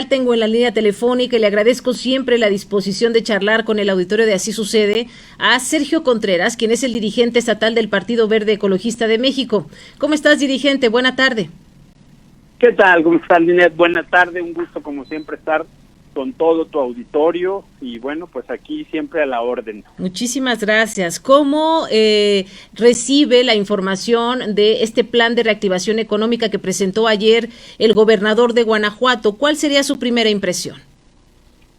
Tengo en la línea telefónica y le agradezco siempre la disposición de charlar con el auditorio de Así Sucede a Sergio Contreras, quien es el dirigente estatal del Partido Verde Ecologista de México. ¿Cómo estás, dirigente? Buena tarde. ¿Qué tal? ¿Cómo estás, Linet? Buena tarde, un gusto como siempre estar con todo tu auditorio y bueno, pues aquí siempre a la orden. Muchísimas gracias. ¿Cómo recibe la información de este plan de reactivación económica que presentó ayer el gobernador de Guanajuato? ¿Cuál sería su primera impresión?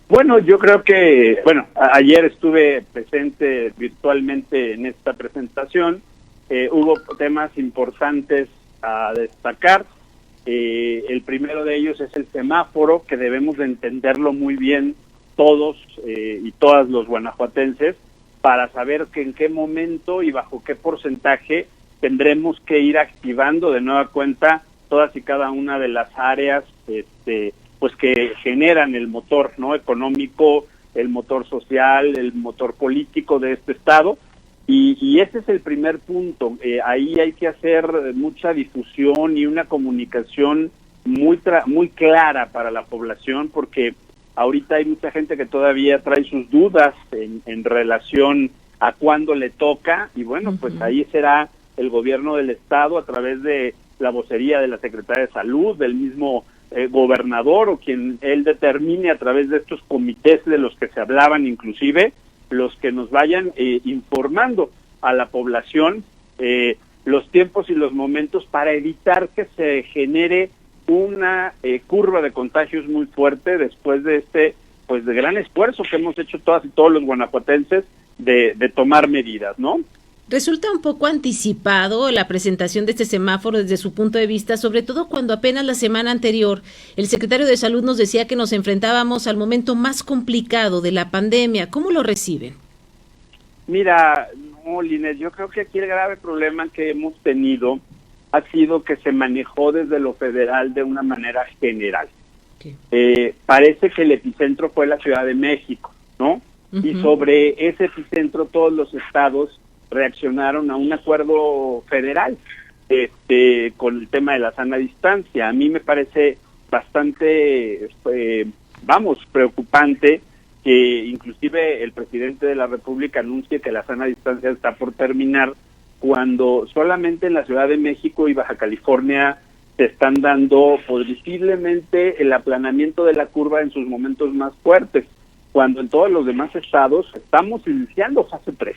Bueno, yo creo que, ayer estuve presente virtualmente en esta presentación, hubo temas importantes a destacar. El primero de ellos es el semáforo, que debemos de entenderlo muy bien todos y todas los guanajuatenses para saber que en qué momento y bajo qué porcentaje tendremos que ir activando de nueva cuenta todas y cada una de las áreas pues que generan el motor, ¿no?, económico, el motor social, el motor político de este estado. Y ese es el primer punto. Ahí hay que hacer mucha difusión y una comunicación muy clara para la población, porque ahorita hay mucha gente que todavía trae sus dudas en relación a cuándo le toca, y bueno, pues ahí será el gobierno del estado a través de la vocería de la Secretaría de Salud, del mismo gobernador o quien él determine a través de estos comités de los que se hablaban inclusive, los que nos vayan informando a la población los tiempos y los momentos para evitar que se genere una curva de contagios muy fuerte después de de gran esfuerzo que hemos hecho todas y todos los guanajuatenses de tomar medidas, ¿no? Resulta un poco anticipado la presentación de este semáforo desde su punto de vista, sobre todo cuando apenas la semana anterior el secretario de Salud nos decía que nos enfrentábamos al momento más complicado de la pandemia. ¿Cómo lo reciben? Mira, no, Linet, yo creo que aquí el grave problema que hemos tenido ha sido que se manejó desde lo federal de una manera general. Parece que el epicentro fue la Ciudad de México, ¿no? Y sobre ese epicentro todos los estados reaccionaron a un acuerdo federal con el tema de la sana distancia. A mí me parece bastante, preocupante que inclusive el presidente de la República anuncie que la sana distancia está por terminar, cuando solamente en la Ciudad de México y Baja California se están dando posiblemente el aplanamiento de la curva en sus momentos más fuertes, cuando en todos los demás estados estamos iniciando fase 3.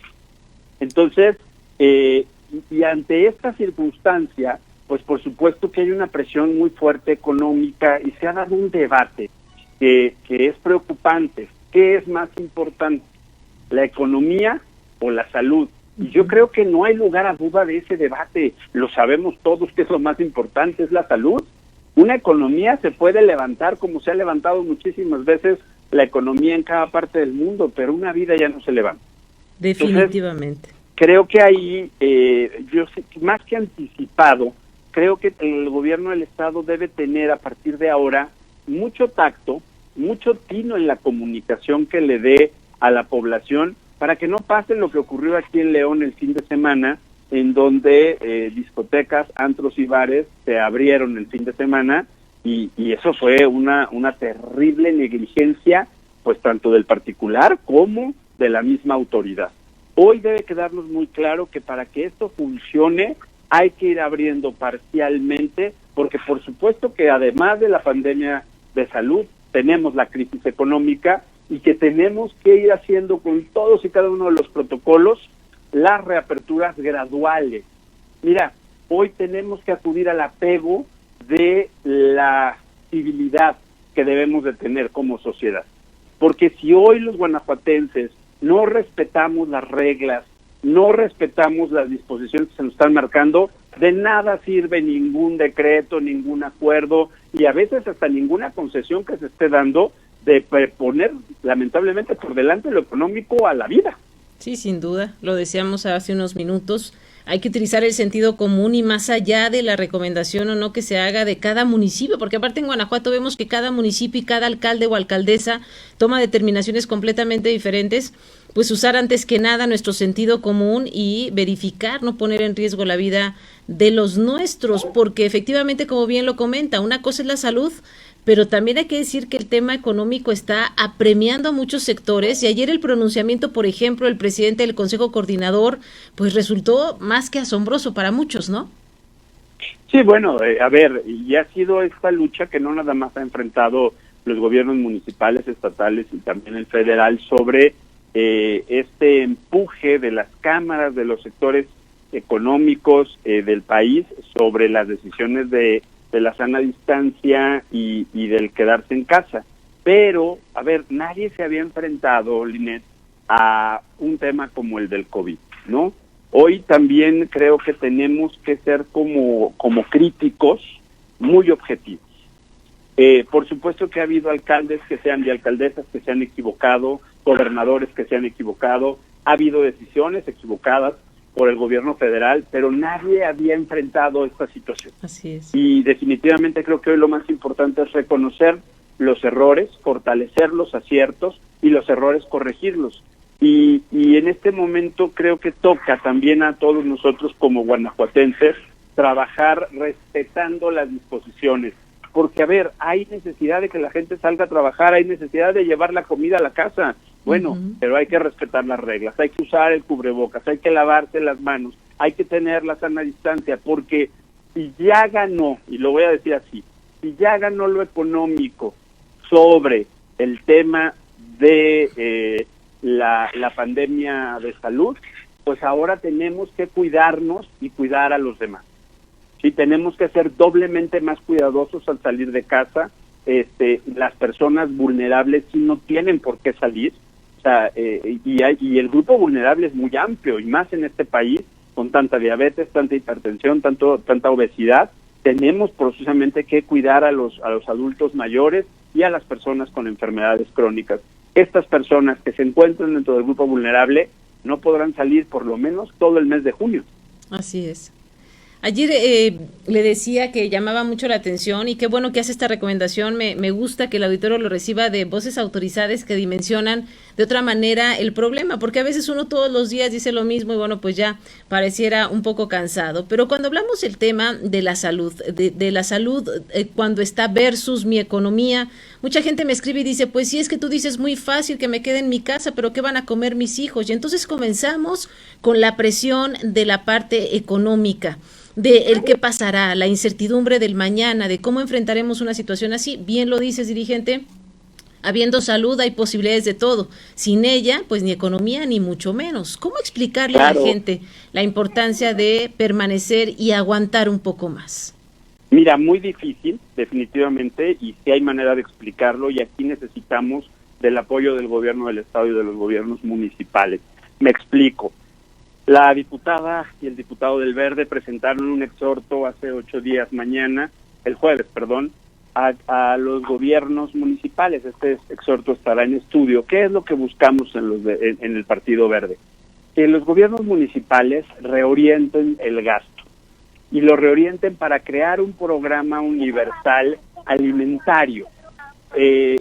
Entonces, y ante esta circunstancia, pues por supuesto que hay una presión muy fuerte económica y se ha dado un debate que es preocupante. ¿Qué es más importante, la economía o la salud? Y yo creo que no hay lugar a duda de ese debate. Lo sabemos todos que es lo más importante, es la salud. Una economía se puede levantar como se ha levantado muchísimas veces la economía en cada parte del mundo, pero una vida ya no se levanta. Definitivamente. Entonces, creo que ahí, yo sé, más que anticipado, creo que el gobierno del estado debe tener a partir de ahora mucho tacto, mucho tino en la comunicación que le dé a la población, para que no pase lo que ocurrió aquí en León el fin de semana, en donde discotecas, antros y bares se abrieron el fin de semana, y eso fue una terrible negligencia, pues tanto del particular como de la misma autoridad. Hoy debe quedarnos muy claro que para que esto funcione hay que ir abriendo parcialmente, porque por supuesto que además de la pandemia de salud, tenemos la crisis económica y que tenemos que ir haciendo con todos y cada uno de los protocolos las reaperturas graduales. Mira, hoy tenemos que acudir al apego de la civilidad que debemos de tener como sociedad. Porque si hoy los guanajuatenses no respetamos las reglas, no respetamos las disposiciones que se nos están marcando, de nada sirve ningún decreto, ningún acuerdo y a veces hasta ninguna concesión que se esté dando de poner lamentablemente por delante lo económico a la vida. Sí, sin duda, lo decíamos hace unos minutos. Hay que utilizar el sentido común y más allá de la recomendación o no que se haga de cada municipio, porque aparte en Guanajuato vemos que cada municipio y cada alcalde o alcaldesa toma determinaciones completamente diferentes, pues usar antes que nada nuestro sentido común y verificar, no poner en riesgo la vida de los nuestros, porque efectivamente, como bien lo comenta, una cosa es la salud, pero también hay que decir que el tema económico está apremiando a muchos sectores y ayer el pronunciamiento, por ejemplo, del presidente del Consejo Coordinador, pues resultó más que asombroso para muchos, ¿no? Sí, bueno, a ver, y ha sido esta lucha que no nada más ha enfrentado los gobiernos municipales, estatales y también el federal sobre este empuje de las cámaras, de los sectores económicos del país sobre las decisiones de la sana distancia y del quedarse en casa. Pero, a ver, nadie se había enfrentado, Linet, a un tema como el del COVID, ¿no? Hoy también creo que tenemos que ser como críticos, muy objetivos. Por supuesto que ha habido alcaldes y alcaldesas que se han equivocado, gobernadores que se han equivocado, ha habido decisiones equivocadas por el gobierno federal, pero nadie había enfrentado esta situación. Así es. Y definitivamente creo que hoy lo más importante es reconocer los errores, fortalecer los aciertos y los errores corregirlos. Y en este momento creo que toca también a todos nosotros como guanajuatenses trabajar respetando las disposiciones. Porque, a ver, hay necesidad de que la gente salga a trabajar, hay necesidad de llevar la comida a la casa. Bueno, pero hay que respetar las reglas, hay que usar el cubrebocas, hay que lavarse las manos, hay que tener la sana distancia, porque si ya ganó, y lo voy a decir así, si ya ganó lo económico sobre el tema de la pandemia de salud, pues ahora tenemos que cuidarnos y cuidar a los demás. Sí, tenemos que ser doblemente más cuidadosos al salir de casa. Las personas vulnerables sí no tienen por qué salir, o sea, y el grupo vulnerable es muy amplio, y más en este país, con tanta diabetes, tanta hipertensión, tanta obesidad. Tenemos precisamente que cuidar a los adultos mayores y a las personas con enfermedades crónicas. Estas personas que se encuentran dentro del grupo vulnerable no podrán salir por lo menos todo el mes de junio. Así es. Ayer le decía que llamaba mucho la atención y qué bueno que hace esta recomendación. Me gusta que el auditorio lo reciba de voces autorizadas que dimensionan de otra manera el problema, porque a veces uno todos los días dice lo mismo y bueno, pues ya pareciera un poco cansado. Pero cuando hablamos del tema de la salud, de la salud cuando está versus mi economía, mucha gente me escribe y dice, pues sí, es que tú dices muy fácil que me quede en mi casa, pero ¿qué van a comer mis hijos? Y entonces comenzamos con la presión de la parte económica, de el qué pasará, la incertidumbre del mañana, de cómo enfrentaremos una situación así. Bien lo dices, dirigente, habiendo salud hay posibilidades de todo. Sin ella, pues ni economía ni mucho menos. ¿Cómo explicarle a la gente la importancia de permanecer y aguantar un poco más? Mira, muy difícil, definitivamente, y sí hay manera de explicarlo, y aquí necesitamos del apoyo del gobierno del estado y de los gobiernos municipales. Me explico. La diputada y el diputado del Verde presentaron un exhorto hace el jueves, a los gobiernos municipales. Este exhorto estará en estudio. ¿Qué es lo que buscamos en el Partido Verde? Que los gobiernos municipales reorienten el gasto y lo reorienten para crear un programa universal alimentario.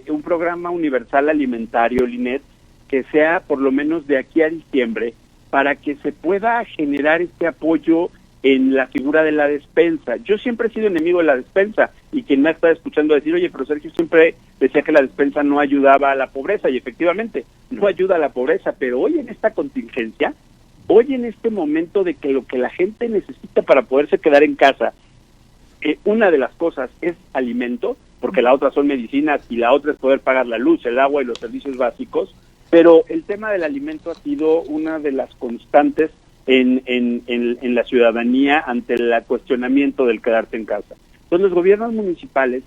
Un programa universal alimentario, Linet, que sea por lo menos de aquí a diciembre, para que se pueda generar este apoyo en la figura de la despensa. Yo siempre he sido enemigo de la despensa, y quien me ha estado escuchando decir, oye, pero Sergio siempre decía que la despensa no ayudaba a la pobreza, y efectivamente no ayuda a la pobreza, pero hoy en esta contingencia, hoy en este momento de que lo que la gente necesita para poderse quedar en casa, una de las cosas es alimento, porque la otra son medicinas y la otra es poder pagar la luz, el agua y los servicios básicos. Pero el tema del alimento ha sido una de las constantes en la ciudadanía ante el cuestionamiento del quedarse en casa. Entonces los gobiernos municipales,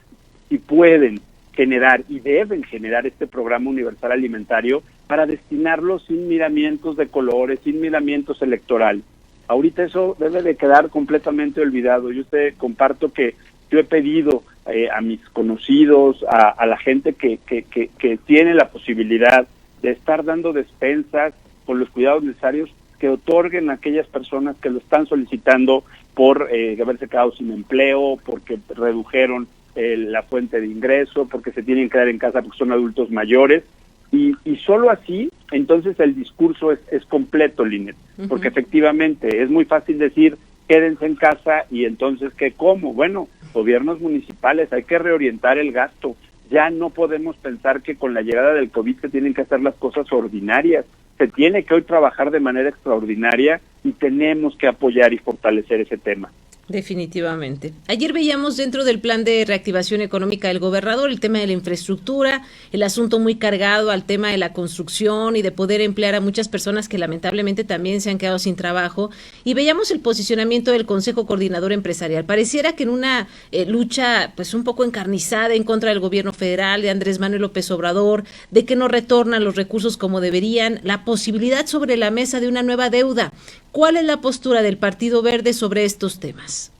si pueden generar y deben generar este programa universal alimentario para destinarlo sin miramientos de colores, sin miramientos electorales. Ahorita eso debe de quedar completamente olvidado. Yo comparto que yo he pedido a mis conocidos, a la gente que tiene la posibilidad de estar dando despensas con los cuidados necesarios, que otorguen a aquellas personas que lo están solicitando por haberse quedado sin empleo, porque redujeron la fuente de ingreso, porque se tienen que quedar en casa porque son adultos mayores, y solo así, entonces el discurso es completo, Linet, porque efectivamente es muy fácil decir, quédense en casa, y entonces, ¿qué como? Bueno, gobiernos municipales, hay que reorientar el gasto. Ya no podemos pensar que con la llegada del COVID se tienen que hacer las cosas ordinarias. Se tiene que hoy trabajar de manera extraordinaria y tenemos que apoyar y fortalecer ese tema. Definitivamente. Ayer veíamos dentro del plan de reactivación económica del gobernador el tema de la infraestructura, el asunto muy cargado al tema de la construcción y de poder emplear a muchas personas que lamentablemente también se han quedado sin trabajo. Y veíamos el posicionamiento del Consejo Coordinador Empresarial. Pareciera que en una lucha pues un poco encarnizada en contra del gobierno federal, de Andrés Manuel López Obrador, de que no retornan los recursos como deberían, la posibilidad sobre la mesa de una nueva deuda. ¿Cuál es la postura del Partido Verde sobre estos temas?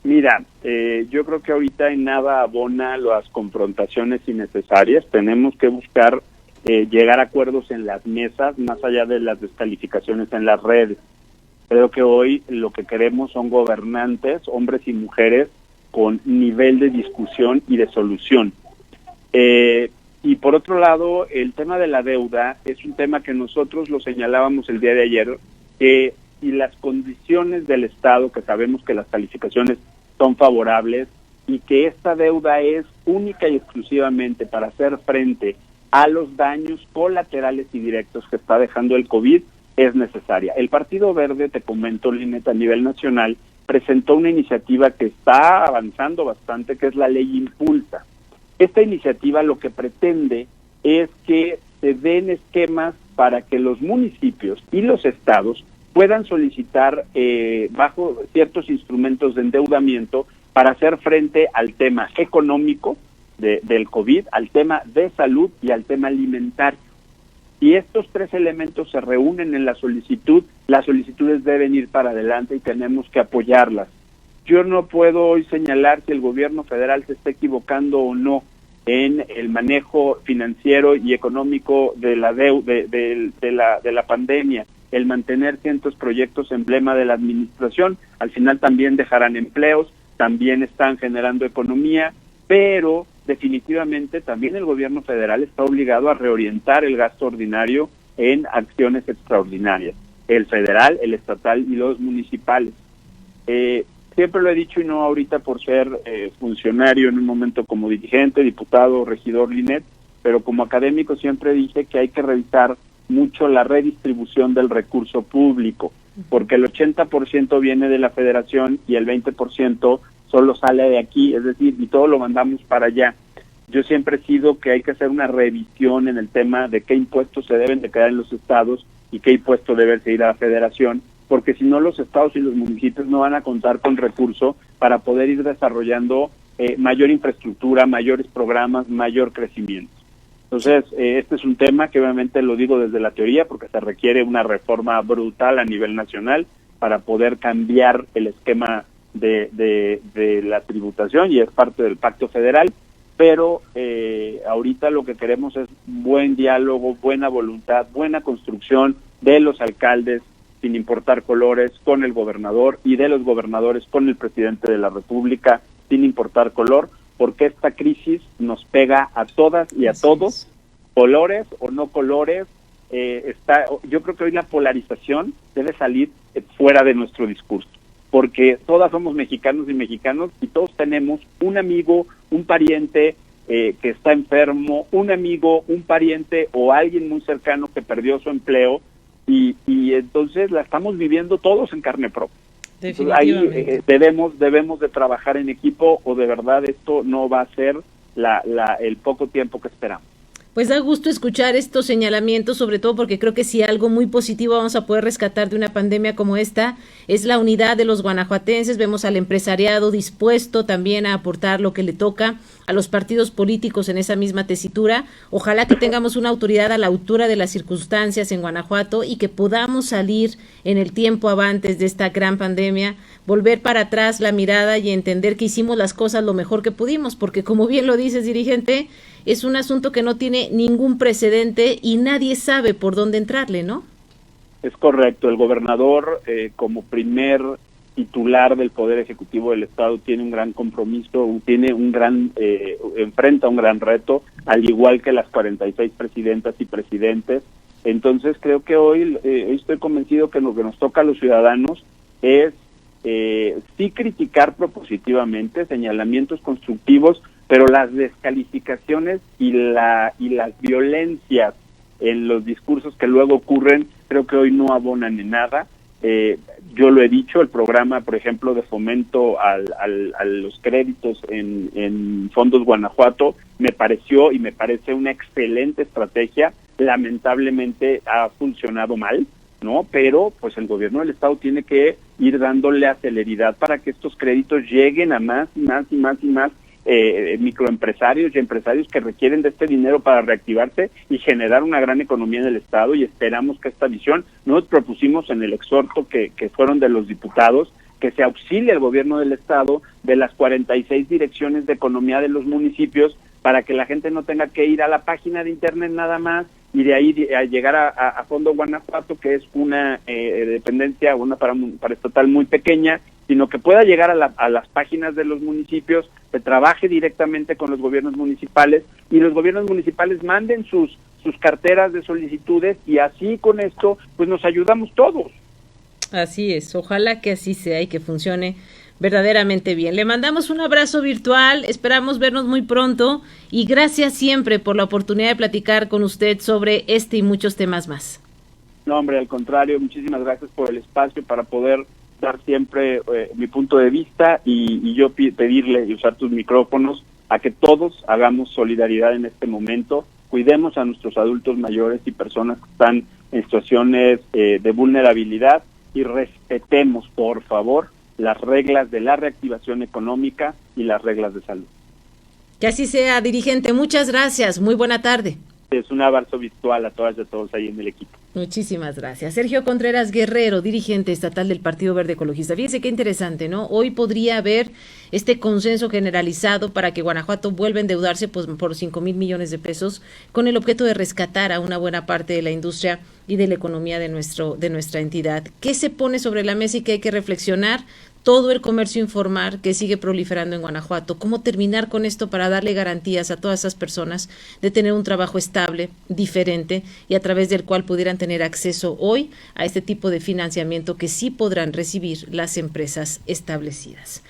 Mira, yo creo que ahorita en nada abona las confrontaciones innecesarias. Tenemos que buscar llegar a acuerdos en las mesas, más allá de las descalificaciones en las redes. Creo que hoy lo que queremos son gobernantes, hombres y mujeres, con nivel de discusión y de solución. Y por otro lado, el tema de la deuda es un tema que nosotros lo señalábamos el día de ayer, y las condiciones del Estado, que sabemos que las calificaciones son favorables, y que esta deuda es única y exclusivamente para hacer frente a los daños colaterales y directos que está dejando el COVID, es necesaria. El Partido Verde, te comento, Linet, a nivel nacional, presentó una iniciativa que está avanzando bastante, que es la Ley Impulsa. Esta iniciativa lo que pretende es que se den esquemas para que los municipios y los estados puedan solicitar bajo ciertos instrumentos de endeudamiento para hacer frente al tema económico del COVID, al tema de salud y al tema alimentario. Y estos tres elementos se reúnen en la solicitud, las solicitudes deben ir para adelante y tenemos que apoyarlas. Yo no puedo hoy señalar si el gobierno federal se está equivocando o no en el manejo financiero y económico de la de la pandemia, el mantener ciertos proyectos emblema de la administración. Al final también dejarán empleos, también están generando economía, pero definitivamente también el gobierno federal está obligado a reorientar el gasto ordinario en acciones extraordinarias, el federal, el estatal y los municipales. Siempre lo he dicho, y no ahorita por ser funcionario en un momento como dirigente, diputado, regidor, Linet, pero como académico siempre dije que hay que revisar mucho la redistribución del recurso público, porque el 80% viene de la federación y el 20% solo sale de aquí, es decir, y todo lo mandamos para allá. Yo siempre he sido que hay que hacer una revisión en el tema de qué impuestos se deben de quedar en los estados y qué impuestos deben de ir a la federación, porque si no los estados y los municipios no van a contar con recursos para poder ir desarrollando mayor infraestructura, mayores programas, mayor crecimiento. Entonces, este es un tema que obviamente lo digo desde la teoría, porque se requiere una reforma brutal a nivel nacional para poder cambiar el esquema de la tributación, y es parte del Pacto Federal, pero ahorita lo que queremos es buen diálogo, buena voluntad, buena construcción de los alcaldes, sin importar colores, con el gobernador, y de los gobernadores con el presidente de la República, sin importar color, porque esta crisis nos pega a todas y a todos, colores o no colores. Yo creo que hoy la polarización debe salir fuera de nuestro discurso, porque todas somos mexicanos y mexicanos, y todos tenemos un amigo, un pariente que está enfermo, un amigo, un pariente o alguien muy cercano que perdió su empleo, y entonces la estamos viviendo todos en carne propia. Entonces, ahí debemos de trabajar en equipo, o de verdad esto no va a ser el poco tiempo que esperamos. Pues da gusto escuchar estos señalamientos, sobre todo porque creo que si algo muy positivo vamos a poder rescatar de una pandemia como esta es la unidad de los guanajuatenses. Vemos al empresariado dispuesto también a aportar lo que le toca, a los partidos políticos en esa misma tesitura. Ojalá que tengamos una autoridad a la altura de las circunstancias en Guanajuato y que podamos salir en el tiempo avantes de esta gran pandemia, volver para atrás la mirada y entender que hicimos las cosas lo mejor que pudimos, porque como bien lo dices, dirigente, es un asunto que no tiene ningún precedente y nadie sabe por dónde entrarle, ¿no? Es correcto. El gobernador, como primer titular del Poder Ejecutivo del Estado, tiene un gran compromiso, enfrenta un gran reto, al igual que las 46 presidentas y presidentes. Entonces creo que hoy estoy convencido que lo que nos toca a los ciudadanos es sí criticar propositivamente, señalamientos constructivos, pero las descalificaciones y las violencias en los discursos que luego ocurren, creo que hoy no abonan en nada. Yo lo he dicho, el programa, por ejemplo, de fomento a los créditos en Fondos Guanajuato, me pareció y me parece una excelente estrategia. Lamentablemente ha funcionado mal, ¿no? Pero pues el gobierno del estado tiene que ir dándole a celeridad para que estos créditos lleguen a más microempresarios y empresarios que requieren de este dinero para reactivarse y generar una gran economía en el estado, y esperamos que esta visión, nos propusimos en el exhorto que fueron de los diputados, que se auxilie al gobierno del estado de las 46 direcciones de economía de los municipios para que la gente no tenga que ir a la página de internet nada más y de ahí a llegar a Fondo Guanajuato, que es una dependencia, una paraestatal muy pequeña, sino que pueda llegar a las páginas de los municipios, que trabaje directamente con los gobiernos municipales y los gobiernos municipales manden sus carteras de solicitudes, y así con esto pues nos ayudamos todos. Así es, ojalá que así sea y que funcione verdaderamente bien. Le mandamos un abrazo virtual, esperamos vernos muy pronto y gracias siempre por la oportunidad de platicar con usted sobre este y muchos temas más. No, hombre, al contrario, muchísimas gracias por el espacio para poder dar siempre mi punto de vista y yo pedirle y usar tus micrófonos a que todos hagamos solidaridad en este momento, cuidemos a nuestros adultos mayores y personas que están en situaciones de vulnerabilidad y respetemos, por favor, las reglas de la reactivación económica y las reglas de salud. Que así sea, dirigente. Muchas gracias. Muy buena tarde. Es un abrazo virtual a todas y a todos ahí en el equipo. Muchísimas gracias. Sergio Contreras Guerrero, dirigente estatal del Partido Verde Ecologista. Fíjense qué interesante, ¿no? Hoy podría haber este consenso generalizado para que Guanajuato vuelva a endeudarse por 5,000 millones de pesos con el objeto de rescatar a una buena parte de la industria y de la economía de nuestra entidad. ¿Qué se pone sobre la mesa y qué hay que reflexionar? Todo el comercio informal que sigue proliferando en Guanajuato, cómo terminar con esto para darle garantías a todas esas personas de tener un trabajo estable, diferente y a través del cual pudieran tener acceso hoy a este tipo de financiamiento que sí podrán recibir las empresas establecidas.